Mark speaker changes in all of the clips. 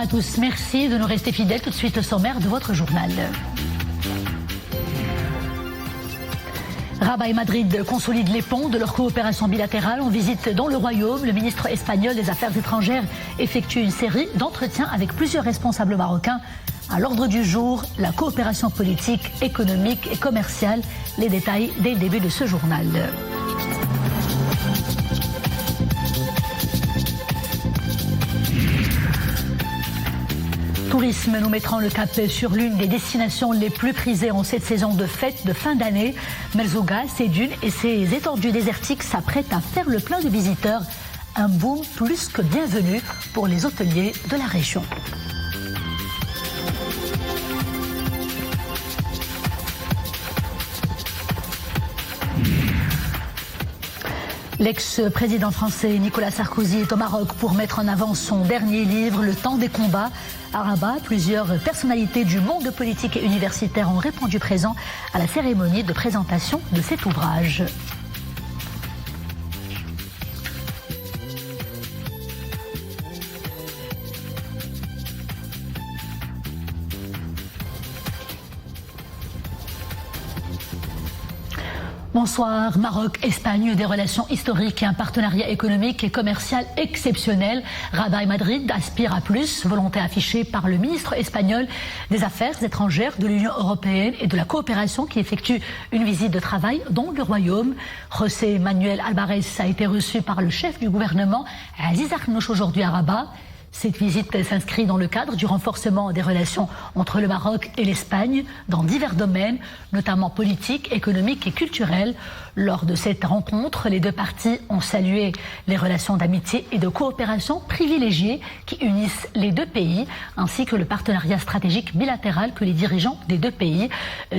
Speaker 1: à tous, merci de nous rester fidèles. Tout de suite au sommaire de votre journal. Rabat et Madrid consolident les ponts de leur coopération bilatérale. En visite dans le Royaume, le ministre espagnol des Affaires étrangères effectue une série d'entretiens avec plusieurs responsables marocains. À l'ordre du jour, la coopération politique, économique et commerciale. Les détails dès le début de ce journal. Tourisme, nous mettrons le cap sur l'une des destinations les plus prisées en cette saison de fête de fin d'année. Merzouga, ses dunes et ses étendues désertiques s'apprêtent à faire le plein de visiteurs. Un boom plus que bienvenu pour les hôteliers de la région. L'ex-président français Nicolas Sarkozy est au Maroc pour mettre en avant son dernier livre, Le temps des combats. À Rabat, plusieurs personnalités du monde politique et universitaire ont répondu présent à la cérémonie de présentation de cet ouvrage. Bonsoir. Maroc, Espagne, des relations historiques et un partenariat économique et commercial exceptionnel. Rabat et Madrid aspirent à plus, volonté affichée par le ministre espagnol des Affaires étrangères de l'Union européenne et de la coopération qui effectue une visite de travail dans le Royaume. José Manuel Alvarez a été reçu par le chef du gouvernement, Aziz Akhnouch, aujourd'hui à Rabat. Cette visite s'inscrit dans le cadre du renforcement des relations entre le Maroc et l'Espagne dans divers domaines, notamment politiques, économiques et culturels. Lors de cette rencontre, les deux parties ont salué les relations d'amitié et de coopération privilégiées qui unissent les deux pays, ainsi que le partenariat stratégique bilatéral que les dirigeants des deux pays,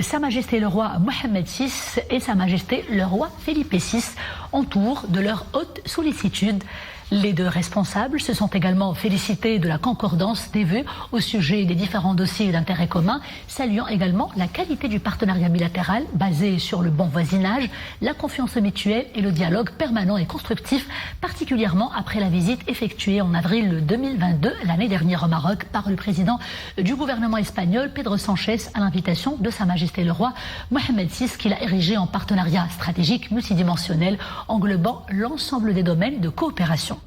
Speaker 1: Sa Majesté le roi Mohammed VI et Sa Majesté le roi Felipe VI, entourent de leur haute sollicitude. Les deux responsables se sont également félicités de la concordance des vues au sujet des différents dossiers d'intérêt commun, saluant également la qualité du partenariat bilatéral basé sur le bon voisinage, la confiance mutuelle et le dialogue permanent et constructif, particulièrement après la visite effectuée en avril 2022, l'année dernière au Maroc, par le président du gouvernement espagnol, Pedro Sánchez, à l'invitation de Sa Majesté le roi Mohammed VI, qu'il a érigé en partenariat stratégique multidimensionnel, englobant l'ensemble des domaines de coopération.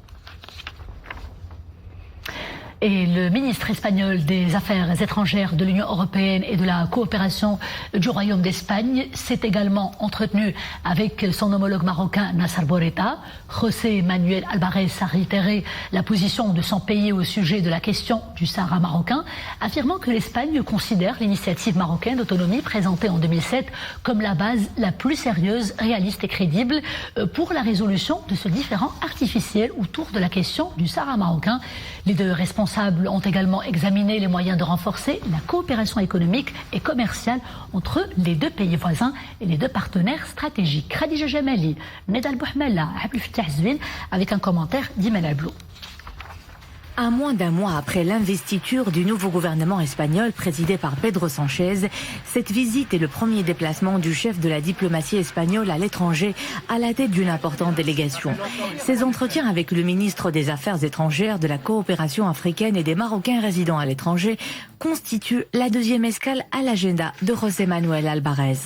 Speaker 1: Et le ministre espagnol des Affaires étrangères de l'Union européenne et de la coopération du Royaume d'Espagne s'est également entretenu avec son homologue marocain Nasser Bourita. José Manuel Alvarez a réitéré la position de son pays au sujet de la question du Sahara marocain, affirmant que l'Espagne considère l'initiative marocaine d'autonomie présentée en 2007 comme la base la plus sérieuse, réaliste et crédible pour la résolution de ce différend artificiel autour de la question du Sahara marocain. Les deux responsables ont également examiné les moyens de renforcer la coopération économique et commerciale entre les deux pays voisins et les deux partenaires stratégiques. Khadija Jamali, Nedal Bouhmella, Abdel Fattah Zouine, avec un commentaire d'Imen Ablou.
Speaker 2: À moins d'un mois après l'investiture du nouveau gouvernement espagnol présidé par Pedro Sánchez, cette visite est le premier déplacement du chef de la diplomatie espagnole à l'étranger à la tête d'une importante délégation. Ces entretiens avec le ministre des Affaires étrangères, de la coopération africaine et des Marocains résidant à l'étranger constituent la deuxième escale à l'agenda de José Manuel Alvarez.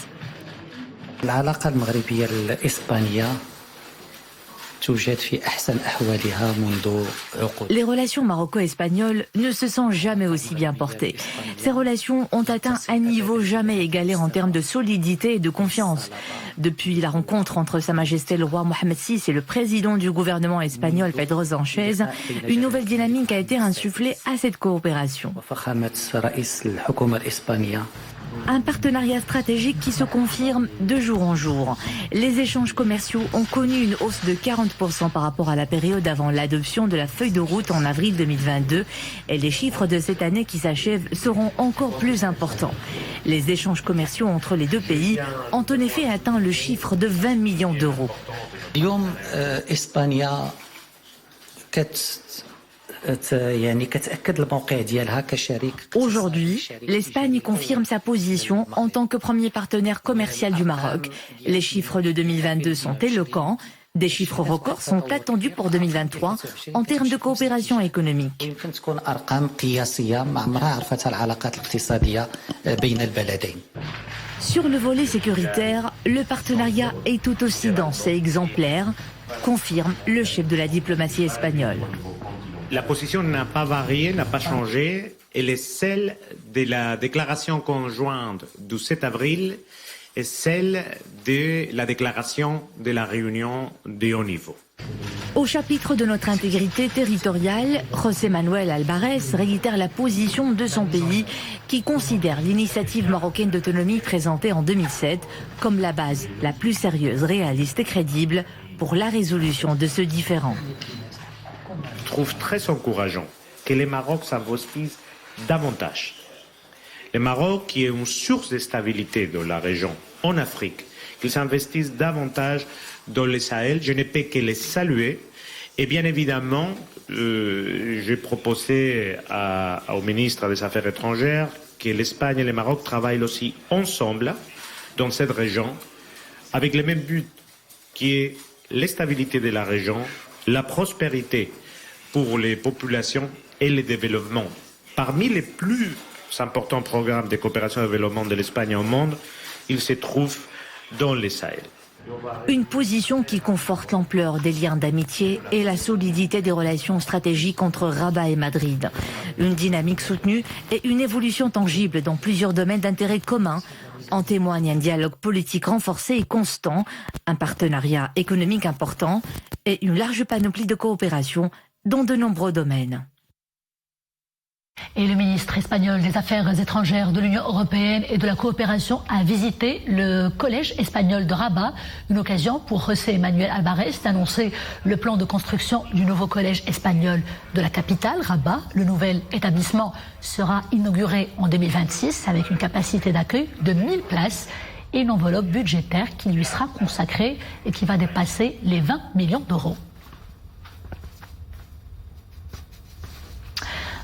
Speaker 2: Les relations maroco-espagnoles ne se sont jamais aussi bien portées. Ces relations ont atteint un niveau jamais égalé en termes de solidité et de confiance. Depuis la rencontre entre Sa Majesté le roi Mohammed VI et le président du gouvernement espagnol Pedro Sánchez, une nouvelle dynamique a été insufflée à cette coopération. Un partenariat stratégique qui se confirme de jour en jour. Les échanges commerciaux ont connu une hausse de 40% par rapport à la période avant l'adoption de la feuille de route en avril 2022. Et les chiffres de cette année qui s'achève seront encore plus importants. Les échanges commerciaux entre les deux pays ont en effet atteint le chiffre de 20 millions d'euros. Aujourd'hui, l'Espagne confirme sa position en tant que premier partenaire commercial du Maroc. Les chiffres de 2022 sont éloquents. Des chiffres records sont attendus pour 2023 en termes de coopération économique. Sur le volet sécuritaire, le partenariat est tout aussi dense et exemplaire, confirme le chef de la diplomatie espagnole.
Speaker 3: La position n'a pas varié, n'a pas changé. Elle est celle de la déclaration conjointe du 7 avril et celle de la déclaration de la réunion de haut niveau.
Speaker 2: Au chapitre de notre intégrité territoriale, José Manuel Alvarez réitère la position de son pays qui considère l'initiative marocaine d'autonomie présentée en 2007 comme la base la plus sérieuse, réaliste et crédible pour la résolution de ce différend.
Speaker 3: Je trouve très encourageant que le Maroc s'investisse davantage. Le Maroc, qui est une source de stabilité de la région en Afrique, qu'il s'investisse davantage dans le Sahel, je ne peux que les saluer. Et bien évidemment, j'ai proposé au ministre des Affaires étrangères que l'Espagne et le Maroc travaillent aussi ensemble dans cette région, avec le même but qui est la stabilité de la région, la prospérité pour les populations et le développement. Parmi les plus importants programmes de coopération et de développement de l'Espagne au monde, il se trouve dans le Sahel.
Speaker 2: Une position qui conforte l'ampleur des liens d'amitié et la solidité des relations stratégiques entre Rabat et Madrid. Une dynamique soutenue et une évolution tangible dans plusieurs domaines d'intérêt commun. En témoigne un dialogue politique renforcé et constant, un partenariat économique important et une large panoplie de coopération dans de nombreux domaines.
Speaker 1: Et le ministre espagnol des Affaires étrangères de l'Union européenne et de la coopération a visité le collège espagnol de Rabat, une occasion pour José Manuel Alvarez d'annoncer le plan de construction du nouveau collège espagnol de la capitale, Rabat. Le nouvel établissement sera inauguré en 2026 avec une capacité d'accueil de 1000 places et une enveloppe budgétaire qui lui sera consacrée et qui va dépasser les 20 millions d'euros.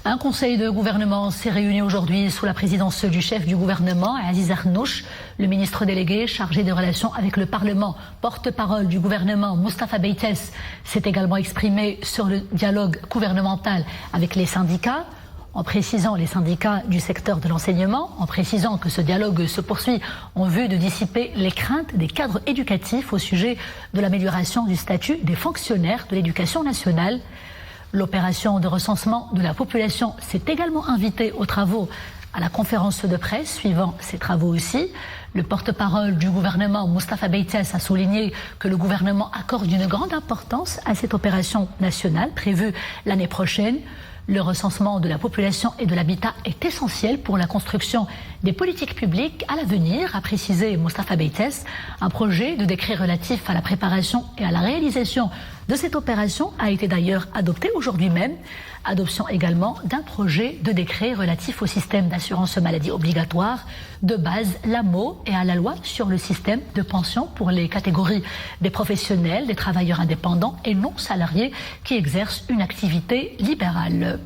Speaker 1: Un conseil de gouvernement s'est réuni aujourd'hui sous la présidence du chef du gouvernement, Aziz Arnouch. Le ministre délégué chargé des relations avec le Parlement, porte-parole du gouvernement, Moustapha Beytès, s'est également exprimé sur le dialogue gouvernemental avec les syndicats, en précisant les syndicats du secteur de l'enseignement, en précisant que ce dialogue se poursuit en vue de dissiper les craintes des cadres éducatifs au sujet de l'amélioration du statut des fonctionnaires de l'éducation nationale. L'opération de recensement de la population s'est également invitée aux travaux à la conférence de presse suivant ces travaux aussi. Le porte-parole du gouvernement, Moustapha Beytès, a souligné que le gouvernement accorde une grande importance à cette opération nationale prévue l'année prochaine. Le recensement de la population et de l'habitat est essentiel pour la construction des politiques publiques à l'avenir, a précisé Moustapha Beytès. Un projet de décret relatif à la préparation et à la réalisation de cette opération a été d'ailleurs adopté aujourd'hui même. Adoption également d'un projet de décret relatif au système d'assurance maladie obligatoire de base, l'AMO, et à la loi sur le système de pension pour les catégories des professionnels, des travailleurs indépendants et non salariés qui exercent une activité libérale.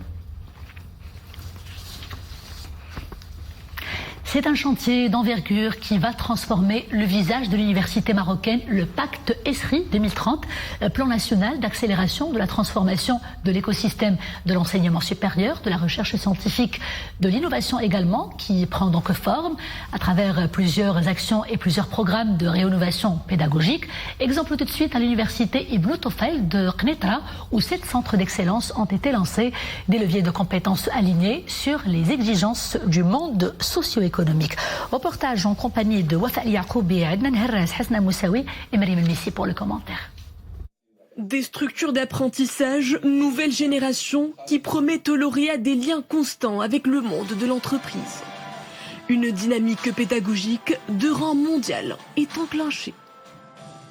Speaker 1: C'est un chantier d'envergure qui va transformer le visage de l'université marocaine, le pacte ESRI 2030, plan national d'accélération de la transformation de l'écosystème de l'enseignement supérieur, de la recherche scientifique, de l'innovation également, qui prend donc forme à travers plusieurs actions et plusieurs programmes de réinnovation pédagogique. Exemple tout de suite à l'université Ibn Tofel de Knetra, où 7 centres d'excellence ont été lancés, des leviers de compétences alignés sur les exigences du monde socio-économique. Reportage en compagnie de Wafa Yacoubi, Adnan Herras, Hasna Moussaoui et Marie Messi pour le commentaire.
Speaker 4: Des structures d'apprentissage, nouvelle génération qui promettent aux lauréats des liens constants avec le monde de l'entreprise. Une dynamique pédagogique de rang mondial est enclenchée.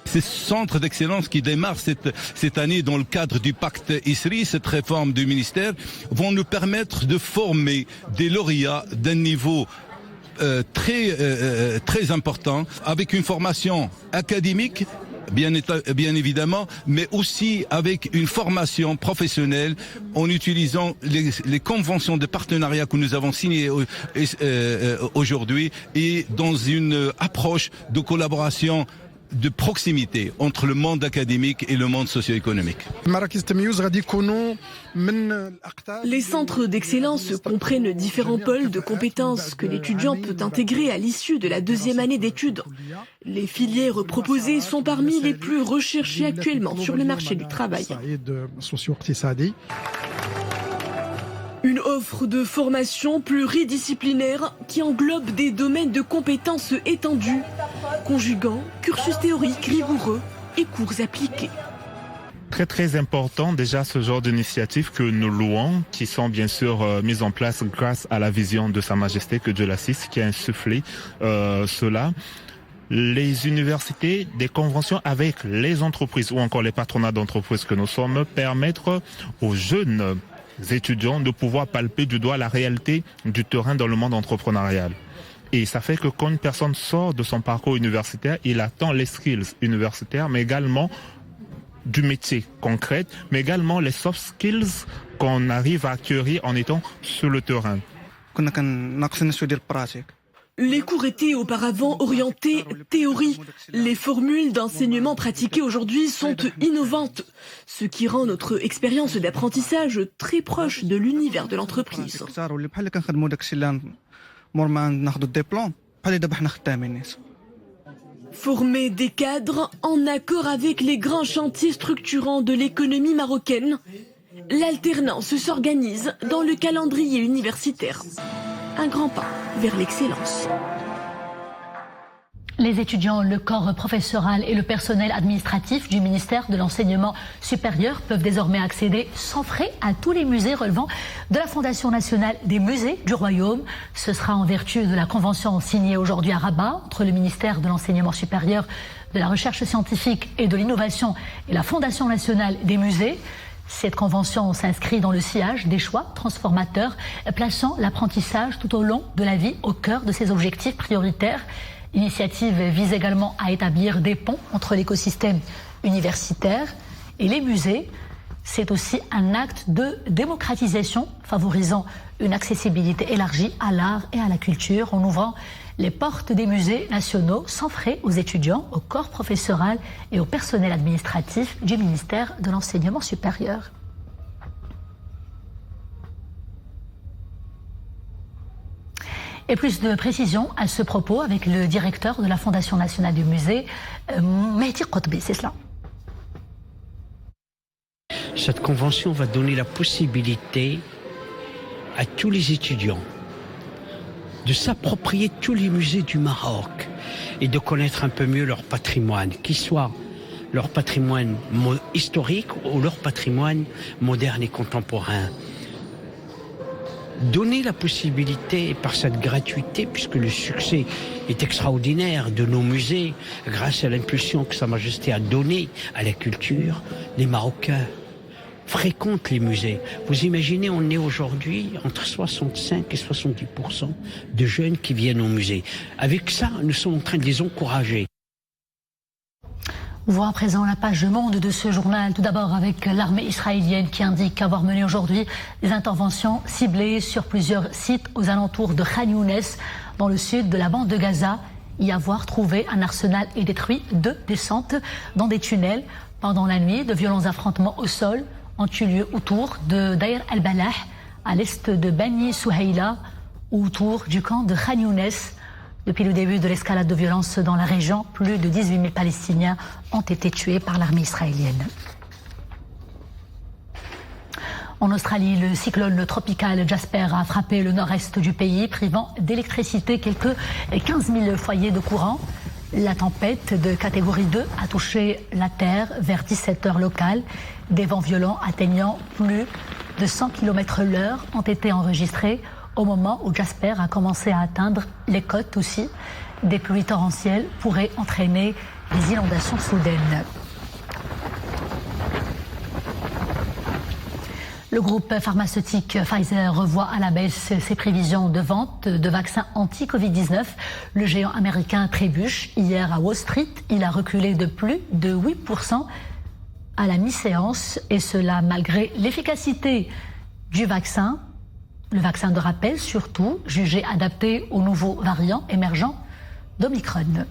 Speaker 5: Ces centres d'excellence qui démarrent cette année dans le cadre du pacte ESRI, cette réforme du ministère, vont nous permettre de former des lauréats d'un niveau très important, avec une formation académique, bien évidemment, mais aussi avec une formation professionnelle en utilisant les conventions de partenariat que nous avons signées aujourd'hui et dans une approche de collaboration de proximité entre le monde académique et le monde socio-économique.
Speaker 4: Les centres d'excellence comprennent différents pôles de compétences que l'étudiant peut intégrer à l'issue de la deuxième année d'études. Les filières proposées sont parmi les plus recherchées actuellement sur le marché du travail. Une offre de formation pluridisciplinaire qui englobe des domaines de compétences étendus, conjuguant cursus théorique rigoureux et cours appliqués.
Speaker 6: Très important déjà ce genre d'initiatives que nous louons, qui sont bien sûr mises en place grâce à la vision de Sa Majesté, que Dieu l'assiste, qui a insufflé cela. Les universités, des conventions avec les entreprises ou encore les patronats d'entreprises que nous sommes, permettre aux jeunes étudiants de pouvoir palper du doigt la réalité du terrain dans le monde entrepreneurial. Et ça fait que quand une personne sort de son parcours universitaire, il attend les skills universitaires, mais également du métier concret, mais également les soft skills qu'on arrive à acquérir en étant sur le terrain.
Speaker 4: Les cours étaient auparavant orientés théorie. Les formules d'enseignement pratiquées aujourd'hui sont innovantes, ce qui rend notre expérience d'apprentissage très proche de l'univers de l'entreprise. Former des cadres en accord avec les grands chantiers structurants de l'économie marocaine, l'alternance s'organise dans le calendrier universitaire. Un grand pas vers l'excellence.
Speaker 1: Les étudiants, le corps professoral et le personnel administratif du ministère de l'Enseignement supérieur peuvent désormais accéder sans frais à tous les musées relevant de la Fondation nationale des musées du Royaume. Ce sera en vertu de la convention signée aujourd'hui à Rabat entre le ministère de l'Enseignement supérieur, de la Recherche scientifique et de l'Innovation et la Fondation nationale des musées. Cette convention s'inscrit dans le sillage des choix transformateurs, plaçant l'apprentissage tout au long de la vie au cœur de ses objectifs prioritaires. L'initiative vise également à établir des ponts entre l'écosystème universitaire et les musées. C'est aussi un acte de démocratisation favorisant une accessibilité élargie à l'art et à la culture en ouvrant les portes des musées nationaux sans frais aux étudiants, au corps professoral et au personnel administratif du ministère de l'Enseignement supérieur. Et plus de précisions à ce propos avec le directeur de la Fondation nationale du musée, Mehdi Qotbi, c'est cela.
Speaker 7: Cette convention va donner la possibilité à tous les étudiants de s'approprier tous les musées du Maroc et de connaître un peu mieux leur patrimoine, qu'il soit leur patrimoine historique ou leur patrimoine moderne et contemporain. Donner la possibilité, par cette gratuité, puisque le succès est extraordinaire de nos musées, grâce à l'impulsion que Sa Majesté a donnée à la culture, les Marocains fréquentent les musées. Vous imaginez, on est aujourd'hui entre 65 et 70% de jeunes qui viennent au musée. Avec ça, nous sommes en train de les encourager.
Speaker 1: On voit à présent la page Monde de ce journal, tout d'abord avec l'armée israélienne qui indique avoir mené aujourd'hui des interventions ciblées sur plusieurs sites aux alentours de Khan Younes, dans le sud de la bande de Gaza, y avoir trouvé un arsenal et détruit 2 descentes dans des tunnels. Pendant la nuit, de violents affrontements au sol ont eu lieu autour de Daïr al-Balah, à l'est de Bani Souhaïla, ou autour du camp de Khan Younes. Depuis le début de l'escalade de violence dans la région, plus de 18 000 Palestiniens ont été tués par l'armée israélienne. En Australie, le cyclone tropical Jasper a frappé le nord-est du pays, privant d'électricité quelques 15 000 foyers de courant. La tempête de catégorie 2 a touché la terre vers 17h locale. Des vents violents atteignant plus de 100 km/h ont été enregistrés au moment où Jasper a commencé à atteindre les côtes aussi. Des pluies torrentielles pourraient entraîner des inondations soudaines. Le groupe pharmaceutique Pfizer revoit à la baisse ses prévisions de vente de vaccins anti-Covid-19. Le géant américain trébuche. Hier à Wall Street, il a reculé de plus de 8% à la mi-séance, et cela malgré l'efficacité du vaccin. Le vaccin de rappel, surtout, jugé adapté aux nouveaux variants émergents d'Omicron.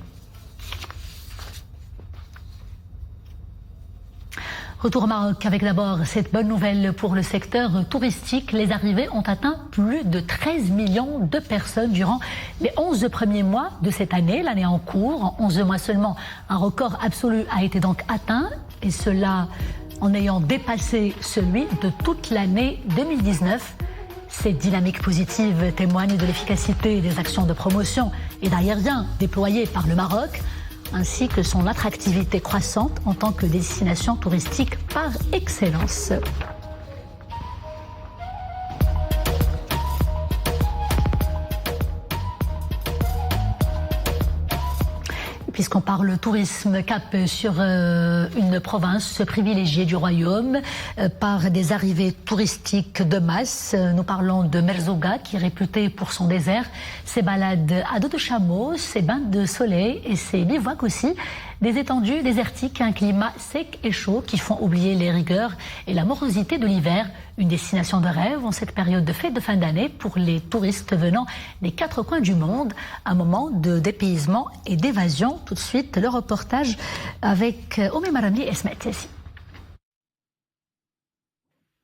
Speaker 1: Retour au Maroc avec d'abord cette bonne nouvelle pour le secteur touristique. Les arrivées ont atteint plus de 13 millions de personnes durant les 11 premiers mois de cette année, l'année en cours. En 11 mois seulement, un record absolu a été donc atteint, et cela en ayant dépassé celui de toute l'année 2019. Cette dynamique positive témoigne de l'efficacité des actions de promotion et d'aériens déployées par le Maroc, ainsi que son attractivité croissante en tant que destination touristique par excellence. Puisqu'on parle tourisme, cap sur une province privilégiée du royaume par des arrivées touristiques de masse. Nous parlons de Merzouga, qui est réputée pour son désert, ses balades à dos de chameau, ses bains de soleil et ses bivouacs aussi. Des étendues désertiques, un climat sec et chaud qui font oublier les rigueurs et la morosité de l'hiver. Une destination de rêve en cette période de fête de fin d'année pour les touristes venant des 4 coins du monde. Un moment de dépaysement et d'évasion. Tout de suite, le reportage avec Oumé Marami et Esmet Tessi.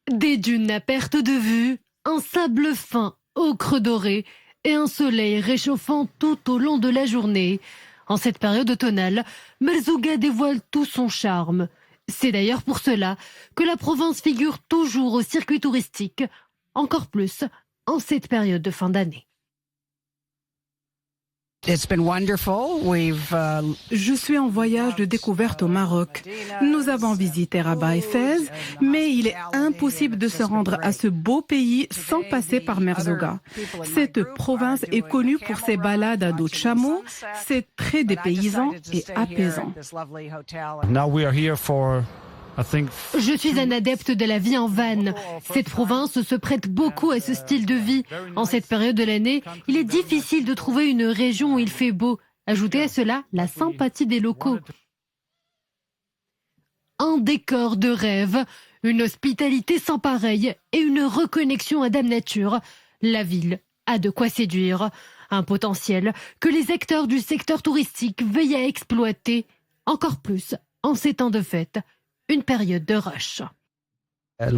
Speaker 8: Des dunes à perte de vue, un sable fin, ocre doré et un soleil réchauffant tout au long de la journée. En cette période automnale, Merzouga dévoile tout son charme. C'est d'ailleurs pour cela que la province figure toujours au circuit touristique, encore plus en cette période de fin d'année.
Speaker 9: Je suis en voyage de découverte au Maroc. Nous avons visité Rabat et Fès, mais il est impossible de se rendre à ce beau pays sans passer par Merzouga. Cette province est connue pour ses balades à dos de chameau. C'est très dépaysant et apaisant.
Speaker 8: Je suis un adepte de la vie en van. Cette province se prête beaucoup à ce style de vie. En cette période de l'année, il est difficile de trouver une région où il fait beau. Ajoutez à cela la sympathie des locaux. Un décor de rêve, une hospitalité sans pareil et une reconnexion à Dame Nature. La ville a de quoi séduire. Un potentiel que les acteurs du secteur touristique veillent à exploiter, encore plus en ces temps de fête. Une période de rush. Nous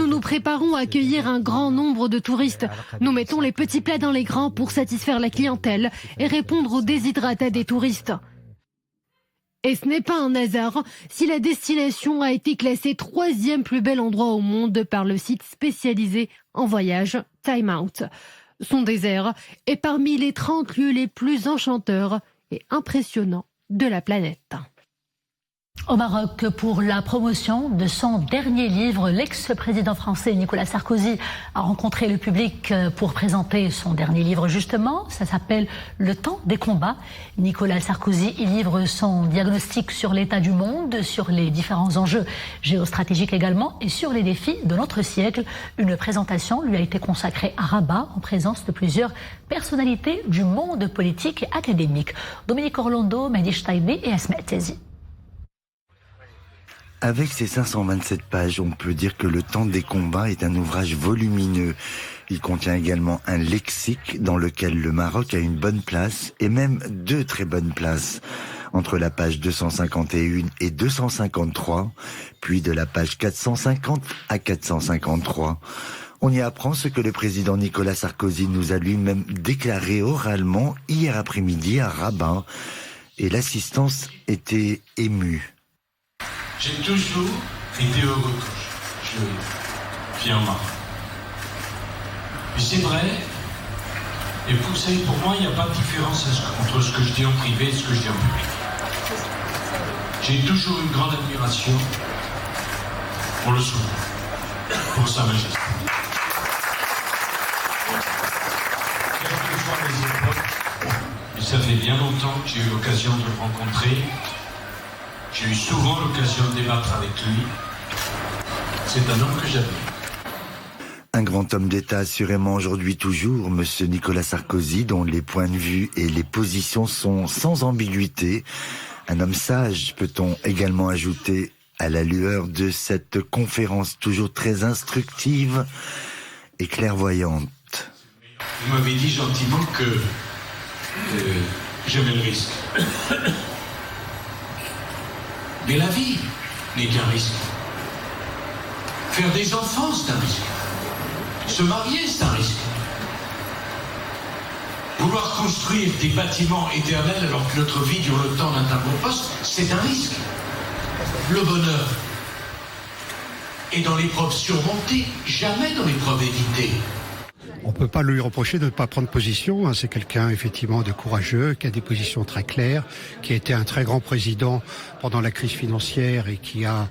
Speaker 8: nous préparons à accueillir un grand nombre de touristes. Nous mettons les petits plats dans les grands pour satisfaire la clientèle et répondre aux déshydratats des touristes. Et ce n'est pas un hasard si la destination a été classée 3e plus bel endroit au monde par le site spécialisé en voyage Time Out. Son désert est parmi les 30 lieux les plus enchanteurs et impressionnant de la planète.
Speaker 1: Au Maroc, pour la promotion de son dernier livre, l'ex-président français Nicolas Sarkozy a rencontré le public pour présenter son dernier livre justement. Ça s'appelle Le temps des combats. Nicolas Sarkozy y livre son diagnostic sur l'état du monde, sur les différents enjeux géostratégiques également et sur les défis de notre siècle. Une présentation lui a été consacrée à Rabat en présence de plusieurs personnalités du monde politique et académique. Dominique Orlando, Mehdi Chtaïbi et Esmet Tessi.
Speaker 10: Avec ses 527 pages, on peut dire que Le temps des combats est un ouvrage volumineux. Il contient également un lexique dans lequel le Maroc a une bonne place, et même 2 très bonnes places. Entre la page 251 et 253, puis de la page 450 à 453. On y apprend ce que le président Nicolas Sarkozy nous a lui-même déclaré oralement hier après-midi à Rabat. Et l'assistance était émue.
Speaker 11: J'ai toujours été heureux quand je viens au Maroc. Mais c'est vrai, et pour moi, il n'y a pas de différence entre ce que je dis en privé et ce que je dis en public. J'ai toujours une grande admiration pour le souverain, pour Sa Majesté. Quelles que soient les époques, et ça fait bien longtemps que j'ai eu l'occasion de le rencontrer. J'ai eu souvent l'occasion de débattre avec lui. C'est un homme que j'admire.
Speaker 10: Un grand homme d'État assurément aujourd'hui toujours, monsieur Nicolas Sarkozy, dont les points de vue et les positions sont sans ambiguïté. Un homme sage, peut-on également ajouter, à la lueur de cette conférence toujours très instructive et clairvoyante.
Speaker 11: Vous m'avez dit gentiment que j'aimais le risque. Mais la vie n'est qu'un risque. Faire des enfants, c'est un risque. Se marier, c'est un risque. Vouloir construire des bâtiments éternels alors que notre vie dure le temps d'un tableau poste, c'est un risque. Le bonheur est dans l'épreuve surmontée, jamais dans l'épreuve évitée.
Speaker 12: On ne peut pas lui reprocher de ne pas prendre position. C'est quelqu'un effectivement de courageux, qui a des positions très claires, qui a été un très grand président pendant la crise financière et qui a,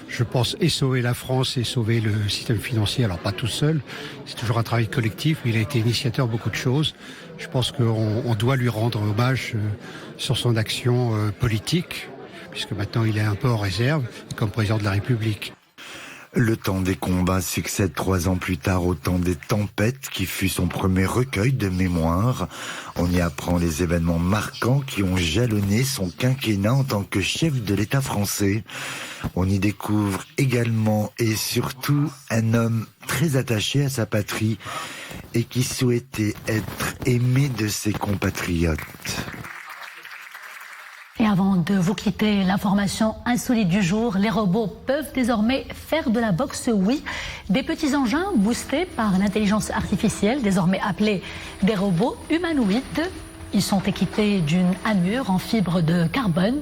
Speaker 12: je pense, et sauvé la France et sauvé le système financier. Alors pas tout seul, c'est toujours un travail collectif, mais il a été initiateur de beaucoup de choses. Je pense qu'on doit lui rendre hommage sur son action politique, puisque maintenant il est un peu en réserve comme président de la République.
Speaker 10: Le temps des combats succède 3 ans plus tard au temps des tempêtes, qui fut son premier recueil de mémoires. On y apprend les événements marquants qui ont jalonné son quinquennat en tant que chef de l'État français. On y découvre également et surtout un homme très attaché à sa patrie et qui souhaitait être aimé de ses compatriotes.
Speaker 1: Et avant de vous quitter, l'information insolite du jour, les robots peuvent désormais faire de la boxe, oui. Des petits engins boostés par l'intelligence artificielle, désormais appelés des robots humanoïdes. Ils sont équipés d'une armure en fibre de carbone.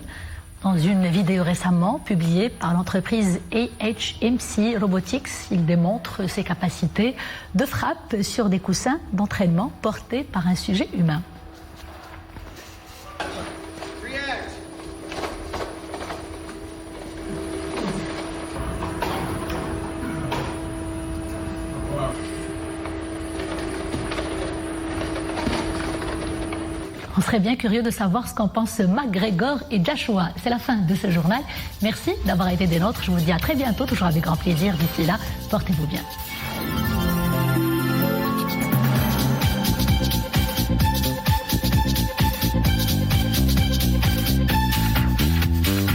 Speaker 1: Dans une vidéo récemment publiée par l'entreprise AHMC Robotics, il démontre ses capacités de frappe sur des coussins d'entraînement portés par un sujet humain. On serait bien curieux de savoir ce qu'en pensent McGregor et Joshua. C'est la fin de ce journal. Merci d'avoir été des nôtres. Je vous dis à très bientôt, toujours avec grand plaisir. D'ici là, portez-vous bien.